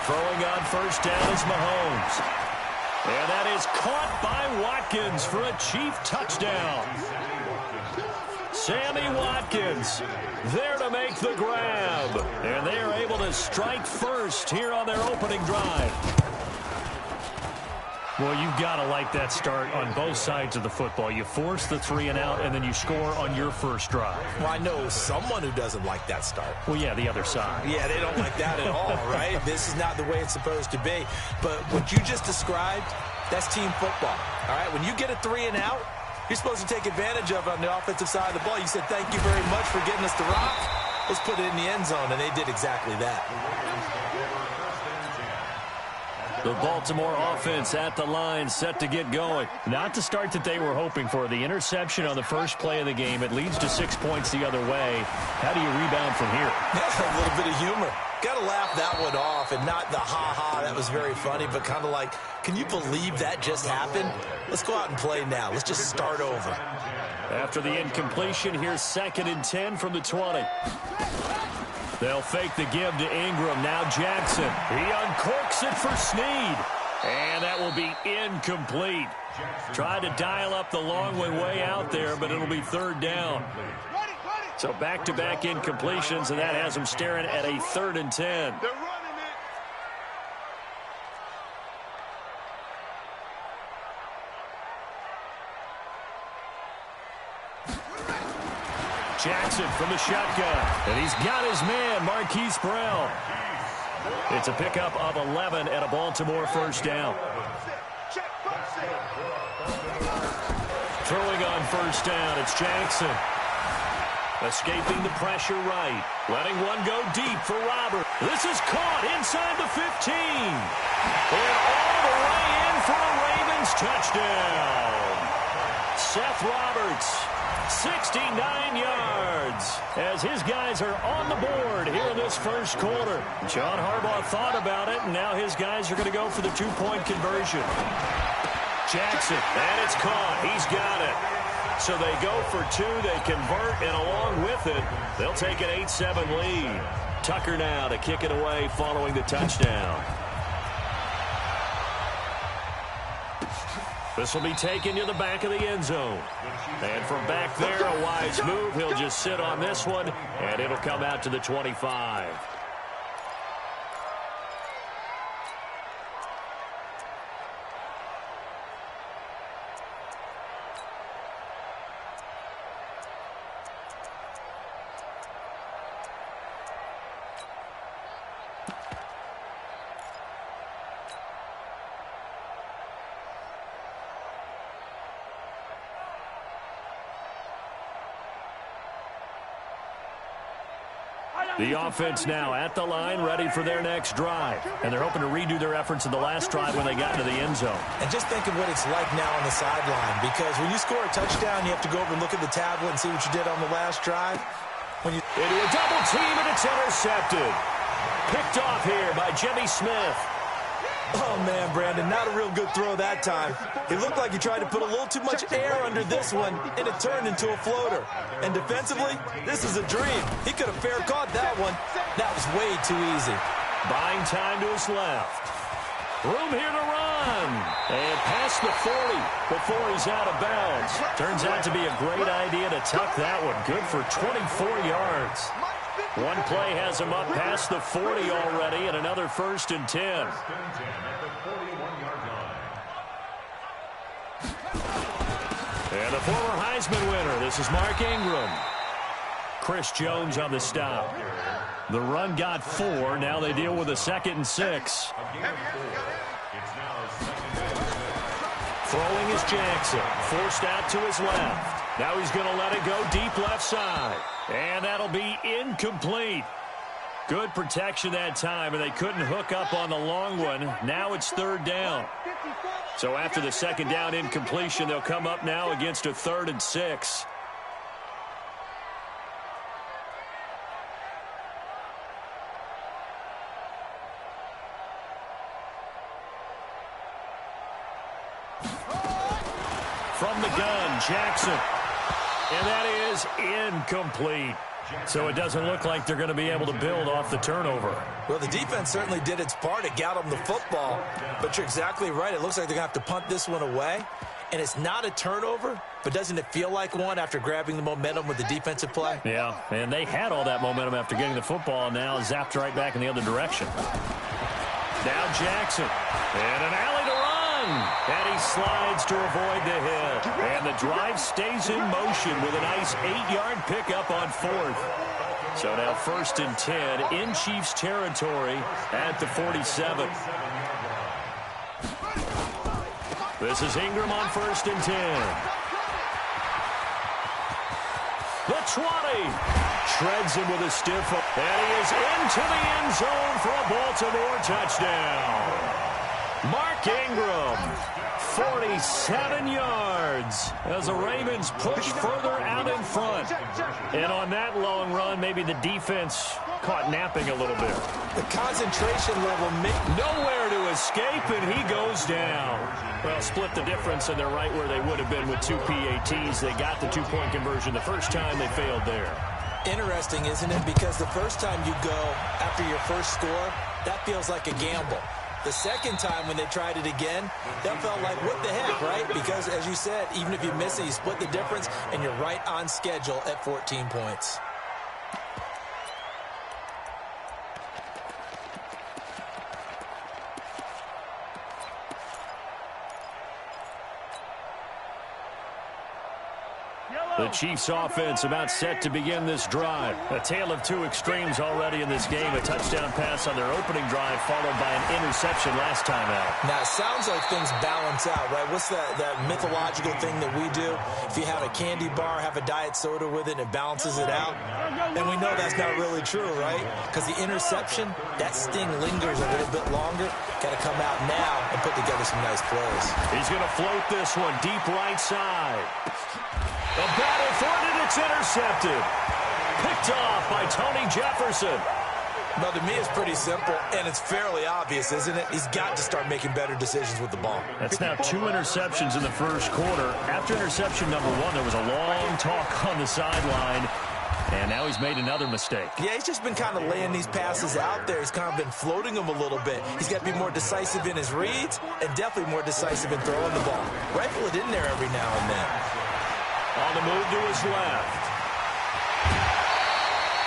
Throwing on first down is Mahomes. And that is caught by Watkins for a Chief touchdown. Sammy Watkins there to make the grab. And they are able to strike first here on their opening drive. Well, you've got to like that start on both sides of the football. You force the 3 and out, and then you score on your first drive. Well, I know someone who doesn't like that start. Well, yeah, the other side. Yeah, they don't like that at all, right? This is not the way it's supposed to be. But what you just described, that's team football, all right? When you get a 3 and out, you're supposed to take advantage of it on the offensive side of the ball. You said, thank you very much for getting us the rock. Let's put it in the end zone, and they did exactly that. The Baltimore offense at the line, set to get going. Not the start that they were hoping for. The interception on the first play of the game. It leads to 6 points the other way. How do you rebound from here? Yeah, a little bit of humor. Got to laugh that one off, and not the ha-ha, that was very funny, but kind of like, can you believe that just happened? Let's go out and play now. Let's just start over. After the incompletion, here's 2nd and 10 from the 20. They'll fake the give to Ingram. Now Jackson. He uncorks it for Snead. And that will be incomplete. Tried to dial up the long way out there, but it'll be 3rd down. So back-to-back incompletions, and that has them staring at a 3rd and 10. Jackson from the shotgun. And he's got his man, Marquise Brown. It's a pickup of 11 and a Baltimore first down. Throwing on first down, it's Jackson. Escaping the pressure right. Letting one go deep for Robert. This is caught inside the 15. And all the way in for a Ravens touchdown. Seth Roberts. 69 yards as his guys are on the board here in this first quarter. John Harbaugh thought about it, and now his guys are going to go for the 2-point conversion. Jackson, and it's caught. He's got it. So they go for 2, they convert, and along with it, they'll take an 8-7 lead. Tucker now to kick it away following the touchdown. This will be taken to the back of the end zone. And from back there, a wise move. He'll just sit on this one, and it'll come out to the 25. The offense now at the line, ready for their next drive. And they're hoping to redo their efforts in the last drive when they got into the end zone. And just think of what it's like now on the sideline, because when you score a touchdown, you have to go over and look at the tablet and see what you did on the last drive. When you into a double team, and it's intercepted. Picked off here by Jimmy Smith. Oh, man, Brandon, not a real good throw that time. It looked like he tried to put a little too much air under this one, and it turned into a floater. And defensively, this is a dream. He could have fair caught that one. That was way too easy. Buying time to his left. Room here to run. And past the 40 before he's out of bounds. Turns out to be a great idea to tuck that one. Good for 24 yards. One play has him up past the 40 already, and another 1st and 10. And the former Heisman winner, this is Mark Ingram. Chris Jones on the stop. The run got 4. Now they deal with a 2nd and 6. Throwing is Jackson. Forced out to his left. Now he's going to let it go deep left side. And that'll be incomplete. Good protection that time, and they couldn't hook up on the long one. Now it's 3rd down. So after the 2nd down incompletion, they'll come up now against a 3rd and 6. From the gun, Jackson. And that is incomplete. So it doesn't look like they're going to be able to build off the turnover. Well, the defense certainly did its part. It got them the football. But you're exactly right. It looks like they're going to have to punt this one away. And it's not a turnover, but doesn't it feel like one after grabbing the momentum with the defensive play? Yeah, and they had all that momentum after getting the football, and now zapped right back in the other direction. Now Jackson, and an alley to run, and he slides to avoid the hit. And the drive stays in motion with a nice 8-yard pickup on 4th. So now 1st and 10 in Chiefs territory at the 47. This is Ingram on 1st and 10. The 20. Shreds him with a stiff. And he is into the end zone for a Baltimore touchdown. Mark Ingram, 47 yards as the Ravens push further out in front. And on that long run, maybe the defense caught napping a little bit. The concentration level, nowhere to escape, and he goes down. Well, split the difference, and they're right where they would have been with 2 PATs. They got the 2-point conversion the first time. They failed there. Interesting, isn't it? Because the first time you go after your first score, that feels like a gamble. The second time when they tried it again, that felt like, what the heck, right? Because, as you said, even if you miss it, you split the difference, and you're right on schedule at 14 points. The Chiefs offense about set to begin this drive. A tale of two extremes already in this game. A touchdown pass on their opening drive followed by an interception last time out. Now, it sounds like things balance out, right? What's that mythological thing that we do? If you have a candy bar, have a diet soda with it, it balances it out. And we know that's not really true, right? Because the interception, that sting lingers a little bit longer. Got to come out now and put together some nice plays. He's going to float this one deep right side. The battle for it, and it's intercepted. Picked off by Tony Jefferson. Well, to me, it's pretty simple, and it's fairly obvious, isn't it? He's got to start making better decisions with the ball. That's now 2 interceptions in the first quarter. After interception number 1, there was a long talk on the sideline, and now he's made another mistake. Yeah, he's just been kind of laying these passes out there. He's kind of been floating them a little bit. He's got to be more decisive in his reads and definitely more decisive in throwing the ball. Rifle it in there every now and then. On the move to his left.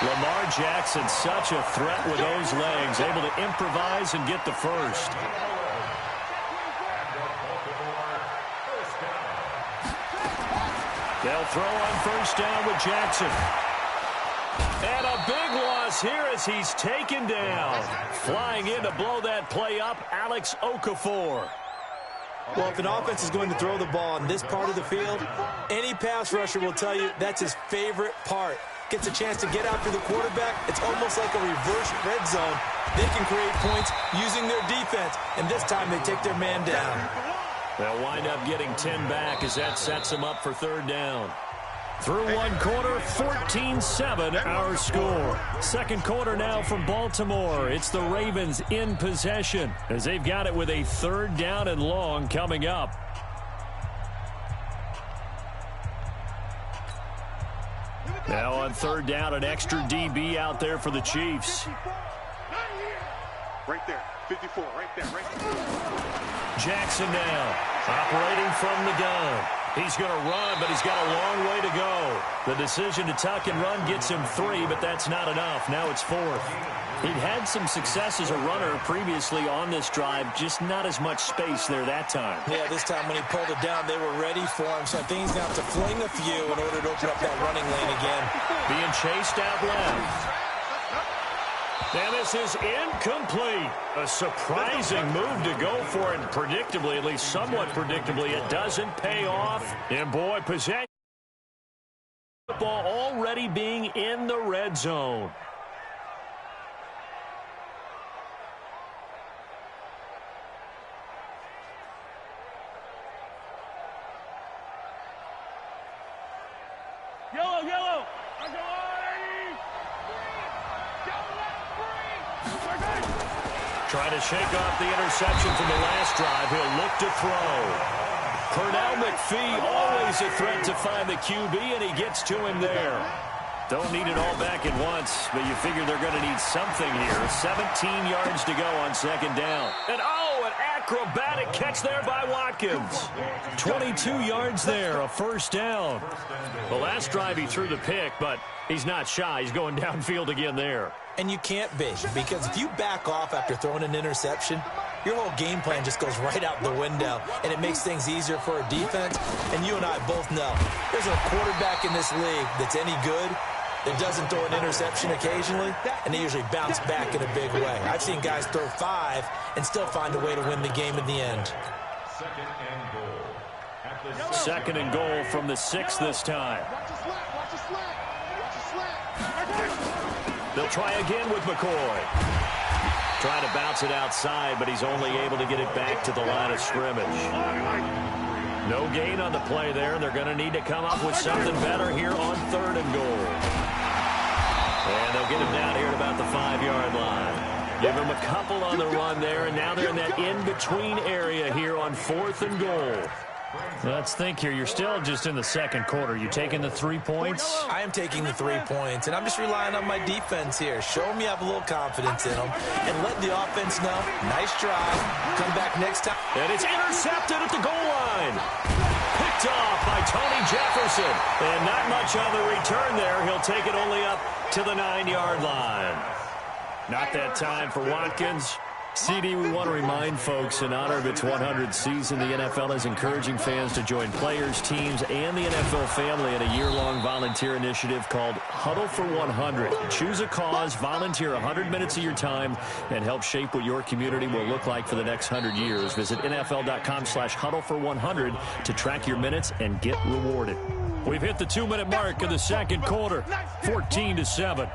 Lamar Jackson, such a threat with those legs, able to improvise and get the first. They'll throw on first down with Jackson. And a big loss here as he's taken down. Flying in to blow that play up, Alex Okafor. Well, if an offense is going to throw the ball in this part of the field, any pass rusher will tell you that's his favorite part. Gets a chance to get after the quarterback. It's almost like a reverse red zone. They can create points using their defense, and this time they take their man down. They'll wind up getting 10 back as that sets them up for third down. Through one quarter, 14-7 our score. Second quarter now from Baltimore. It's the Ravens in possession as they've got it with a third down and long coming up. Now on third down, an extra DB out there for the Chiefs. Right there, 54, right there. Jackson now, operating from the gun. He's going to run, but he's got a long way to go. The decision to tuck and run gets him 3, but that's not enough. Now it's 4th. He'd had some success as a runner previously on this drive, just not as much space there that time. Yeah, this time when he pulled it down, they were ready for him. So I think he's going to have to fling a few in order to open up that running lane again. Being chased out left. And this is incomplete. A surprising move to go for it. Predictably, at least somewhat predictably, it doesn't pay off. And boy, possession. Football already being in the red zone. Yellow, yellow. Trying to shake off the interception from the last drive. He'll look to throw. Pernell McPhee, always a threat to find the QB, and he gets to him there. Don't need it all back at once, but you figure they're going to need something here. 17 yards to go on second down. And an acrobatic catch there by Watkins. 22 yards there, a first down. The last drive he threw the pick, but he's not shy. He's going downfield again there. And you can't be, because if you back off after throwing an interception, your whole game plan just goes right out the window, and it makes things easier for a defense. And you and I both know there's a quarterback in this league that's any good that doesn't throw an interception occasionally, and they usually bounce back in a big way. I've seen guys throw 5 and still find a way to win the game in the end. Second and goal from the 6 this time. They'll try again with McCoy. Trying to bounce it outside, but he's only able to get it back to the line of scrimmage. No gain on the play there. They're going to need to come up with something better here on third and goal. And they'll get him down here at about the 5-yard line. Give him a couple on the run there, and now they're in that in-between area here on fourth and goal. Let's think here. You're still just in the second quarter. You taking the 3 points? I am taking the 3 points, and I'm just relying on my defense here. Show them you have a little confidence in them, and let the offense know, nice drive, come back next time. And it's intercepted at the goal line. Picked off by Tony Jefferson. And not much on the return there. He'll take it only up to the 9-yard line. Not that time for Watkins. CD, we want to remind folks, in honor of its 100th season, the NFL is encouraging fans to join players, teams, and the NFL family in a year-long volunteer initiative called Huddle for 100. Choose a cause, volunteer 100 minutes of your time, and help shape what your community will look like for the next 100 years. Visit NFL.com/huddle for 100 to track your minutes and get rewarded. We've hit the 2-minute mark in the second quarter, 14-7.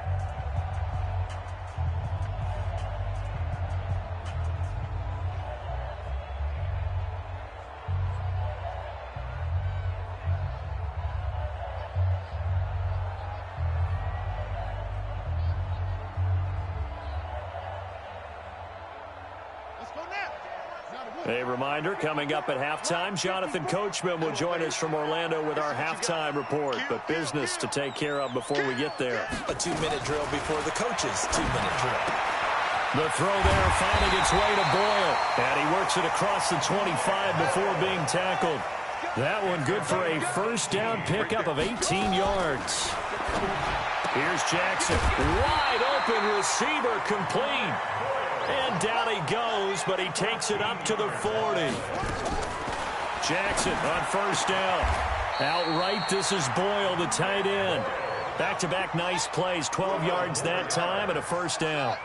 A reminder, coming up at halftime, Jonathan Coachman will join us from Orlando with our halftime report, but business to take care of before we get there. A 2-minute drill before the coach's 2-minute drill. The throw there finding its way to Boyle, and he works it across the 25 before being tackled. That one good for a first down pickup of 18 yards. Here's Jackson. Wide open receiver complete. And down he goes, but he takes it up to the 40. Jackson on first down. Outright, this is Boyle, the tight end. Back-to-back nice plays, 12 yards that time and a first down.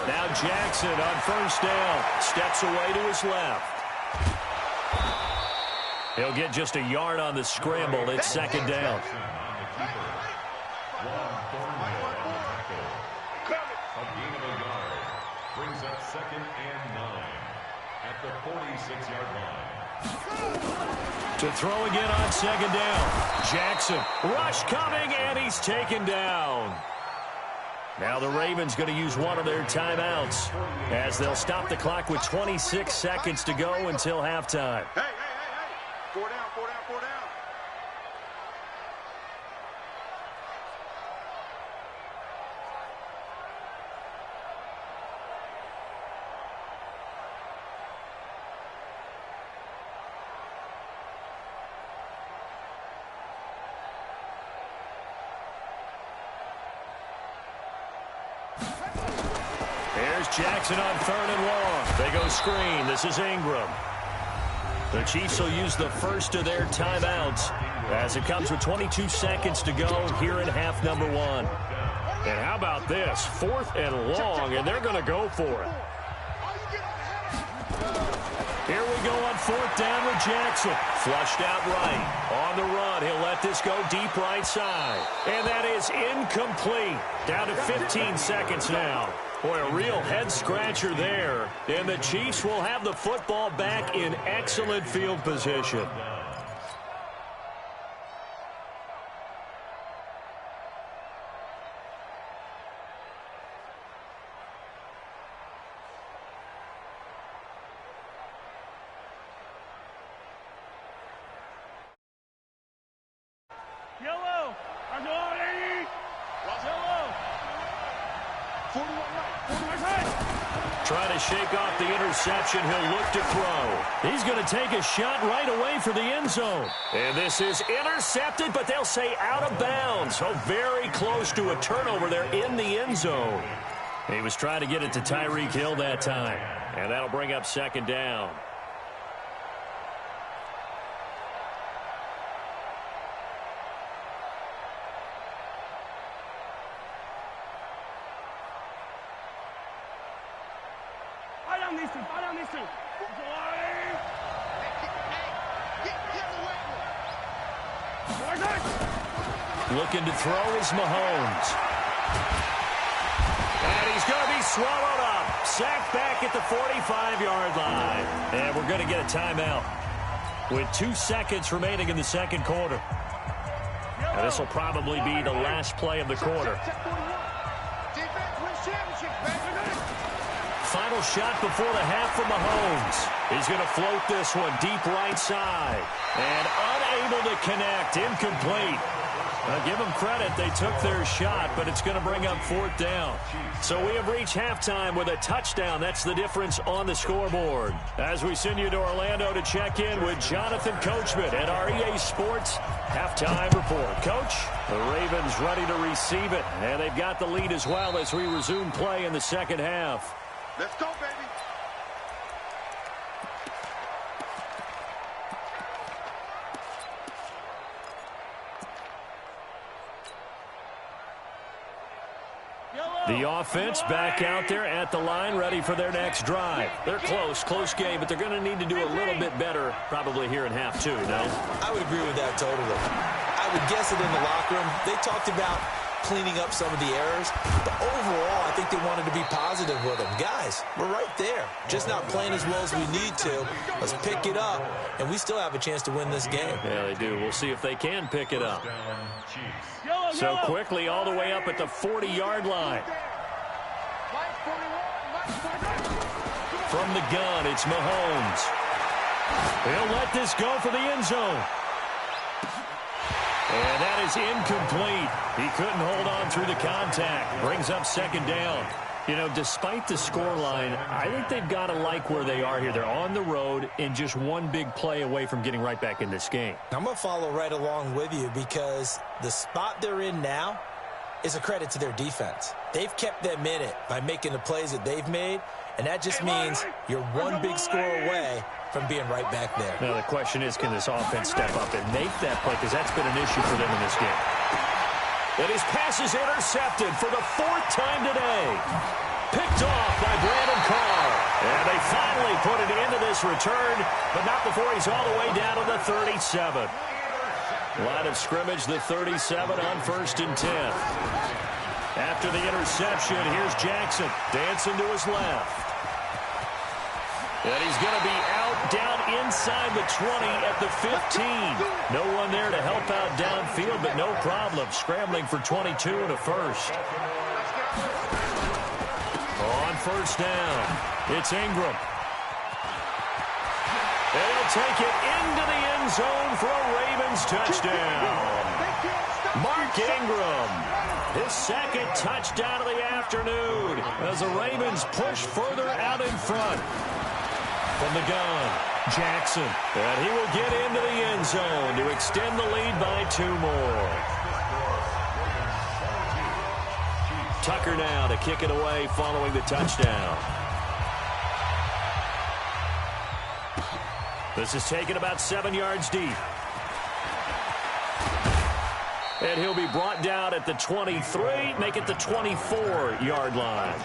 Now Jackson on first down. Steps away to his left. He'll get just a yard on the scramble. It's second down. Brings up 2nd and 9 at the 46-yard line. To throw again on second down. Jackson, rush coming, and he's taken down. Now the Ravens going to use one of their timeouts as they'll stop the clock with 26 seconds to go until halftime. Hey. 4 down. Here's Jackson on third and long. They go screen. This is Ingram. The Chiefs will use the first of their timeouts as it comes with 22 seconds to go here in half number 1. And how about this? 4th and long, and they're going to go for it. Here we go on 4th down with Jackson. Flushed out right. On the run, he'll let this go deep right side. And that is incomplete. Down to 15 seconds now. Boy, a real head-scratcher there. And the Chiefs will have the football back in excellent field position. Yellow. Trying to shake off the interception. He'll look to throw. He's going to take a shot right away for the end zone. And this is intercepted, but they'll say out of bounds. So very close to a turnover there in the end zone. He was trying to get it to Tyreek Hill that time. And that'll bring up second down. Looking to throw is Mahomes. And he's going to be swallowed up. Sacked back at the 45-yard line. And we're going to get a timeout with 2 seconds remaining in the second quarter. And this will probably be the last play of the quarter. Final shot before the half from Mahomes. He's going to float this one deep right side. And unable to connect. Incomplete. Give them credit. They took their shot, but it's going to bring up fourth down. So we have reached halftime with a touchdown. That's the difference on the scoreboard. As we send you to Orlando to check in with Jonathan Coachman at our EA Sports Halftime Report. Coach, the Ravens ready to receive it, and they've got the lead as well as we resume play in the second half. Let's go, baby. The offense back out there at the line, ready for their next drive. They're close game, but they're going to need to do a little bit better probably here in half two, no? I would agree with that totally. I would guess it in the locker room. They talked about cleaning up some of the errors, but overall, I think they wanted to be positive with them. Guys, we're right there. Just not playing as well as we need to. Let's pick it up, and we still have a chance to win this game. Yeah, they do. We'll see if they can pick it up. So quickly all the way up at the 40-yard line. From the gun, it's Mahomes. He'll let this go for the end zone. And that is incomplete. He couldn't hold on through the contact. Brings up second down. You know, despite the scoreline, I think they've got to like where they are here. They're on the road and just one big play away from getting right back in this game. I'm going to follow right along with you because the spot they're in now is a credit to their defense. They've kept them in it by making the plays that they've made, and that just means you're one big score away from being right back there. Now, the question is, can this offense step up and make that play? Because that's been an issue for them in this game. And his pass is intercepted for the fourth time today. Picked off by Brandon Carr. And they finally put it into this return, but not before he's all the way down to the 37. Line of scrimmage, the 37 on 1st and 10. After the interception, here's Jackson dancing to his left. And he's going to be out down inside the 20 at the 15. No one there to help out downfield, but no problem. Scrambling for 22 and a first. On first down, it's Ingram. And he'll take it into the end zone for a Ravens touchdown. Mark Ingram, his second touchdown of the afternoon as the Ravens push further out in front. From the gun, Jackson. And he will get into the end zone to extend the lead by 2 more. Tucker now to kick it away following the touchdown. This is taken about 7 yards deep. And he'll be brought down at the 23, make it the 24-yard line.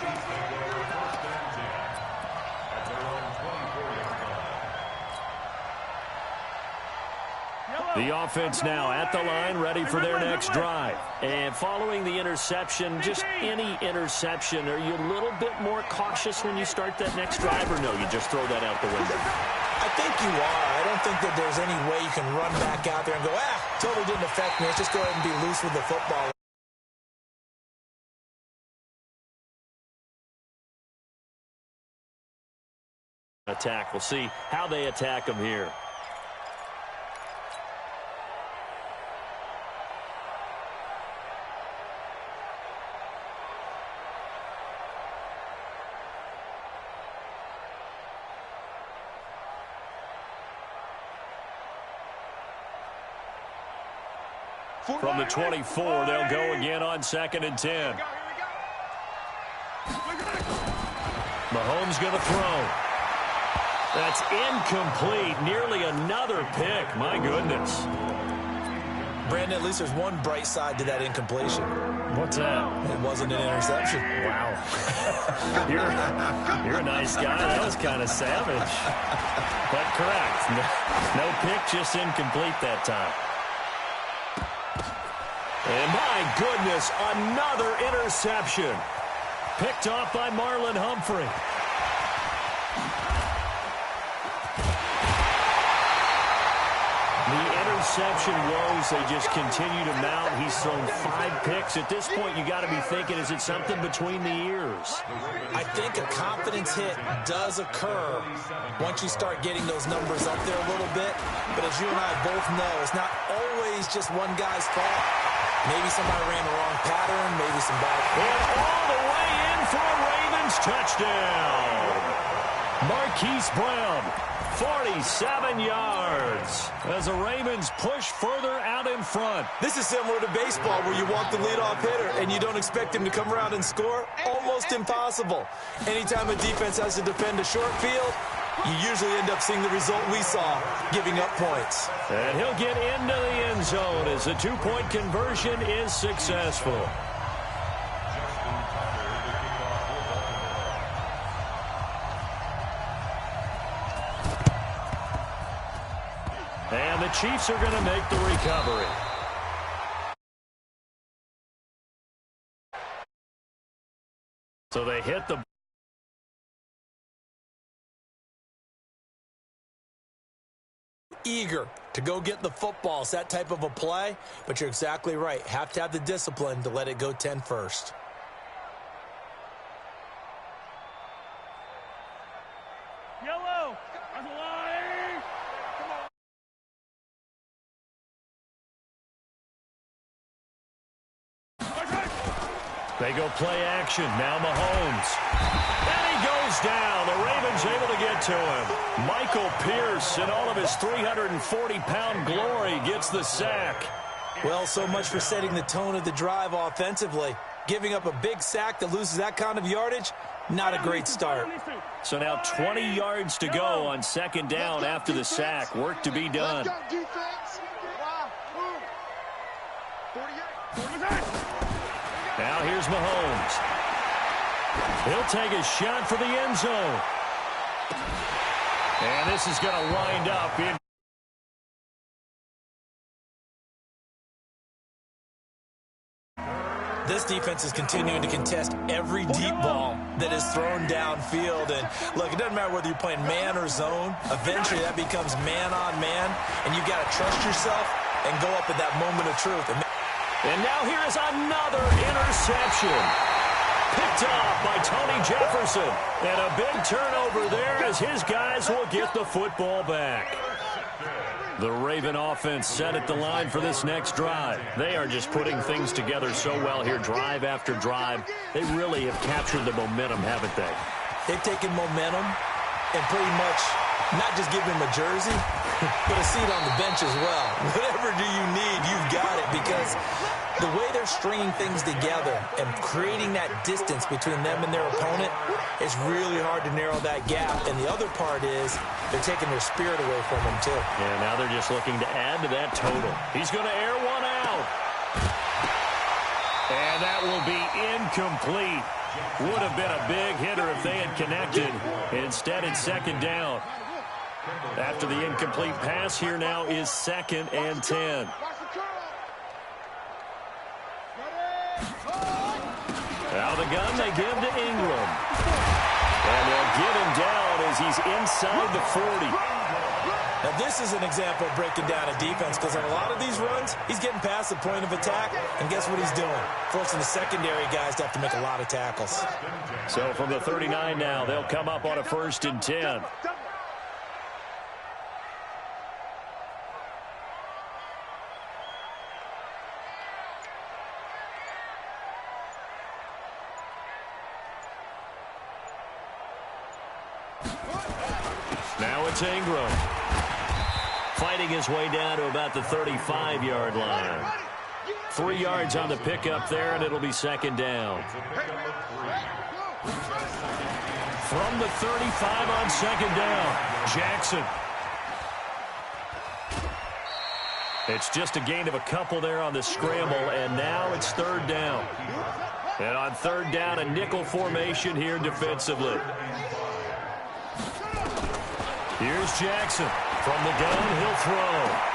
The offense now at the line, ready for their next drive. And following the interception, just any interception, are you a little bit more cautious when you start that next drive, or no, you just throw that out the window? I think you are. I don't think that there's any way you can run back out there and go, totally didn't affect me. Let's just go ahead and be loose with the football. Attack. We'll see how they attack them here. From the 24, they'll go again on 2nd and 10. Mahomes going to throw. That's incomplete. Nearly another pick. My goodness. Brandon, at least there's one bright side to that incompletion. What's that? It wasn't an interception. Wow. You're a nice guy. That was kind of savage. But correct. No pick, just incomplete that time. And my goodness, another interception. Picked off by Marlon Humphrey. The interception woes, they just continue to mount. He's thrown 5 picks. At this point, you got to be thinking, is it something between the ears? I think a confidence hit does occur once you start getting those numbers up there a little bit. But as you and I both know, it's not always just one guy's fault. Maybe somebody ran the wrong pattern, maybe some bad. And all the way in for a Ravens touchdown. Marquise Brown, 47 yards, as the Ravens push further out in front. This is similar to baseball where you walk the leadoff hitter and you don't expect him to come around and score. Almost impossible. Anytime a defense has to defend a short field, you usually end up seeing the result we saw, giving up points. And he'll get into the end zone as the 2-point conversion is successful. And the Chiefs are going to make the recovery. So they hit the... Eager to go get the football. It's that type of a play, but you're exactly right. Have to have the discipline to let it go 10 first. Yellow. That's a line. Come on. They go play action. Now Mahomes. And he goes down. The Ravens able to get to him. Michael Pierce, in all of his 340-pound glory, gets the sack. Well, so much for setting the tone of the drive offensively. Giving up a big sack that loses that kind of yardage, not a great start. So now 20 yards to go on 2nd down after the sack. Work to be done. Now here's Mahomes. He'll take a shot for the end zone. And this is going to wind up in... This defense is continuing to contest every deep ball that is thrown downfield. And look, it doesn't matter whether you're playing man or zone. Eventually that becomes man on man, and you've got to trust yourself and go up at that moment of truth. And now here is another interception. Picked off by Tony Jefferson. And a big turnover there as his guys will get the football back. The Raven offense set at the line for this next drive. They are just putting things together so well here, drive after drive. They really have captured the momentum, haven't they? They've taken momentum and pretty much not just give him a jersey, but a seat on the bench as well. Whatever do you need, you've got it, because the way they're stringing things together and creating that distance between them and their opponent is really hard to narrow that gap. And the other part is they're taking their spirit away from them, too. Yeah, now they're just looking to add to that total. He's going to air one out. And that will be incomplete. Would have been a big hitter if they had connected. Instead, it's 2nd down. After the incomplete pass, here now is 2nd and 10. Now the gun they give to Ingram. And they'll get him down as he's inside the 40. Now this is an example of breaking down a defense, because on a lot of these runs, he's getting past the point of attack, and guess what he's doing? Forcing the secondary guys to have to make a lot of tackles. So from the 39 now, they'll come up on a 1st and 10. Now it's Ingram. Fighting his way down to about the 35-yard line. 3 yards on the pickup there, and it'll be second down. From the 35 on second down, Jackson. It's just a gain of a couple there on the scramble, and now it's third down. And on third down, a nickel formation here defensively. Here's Jackson. From the gun, he'll throw.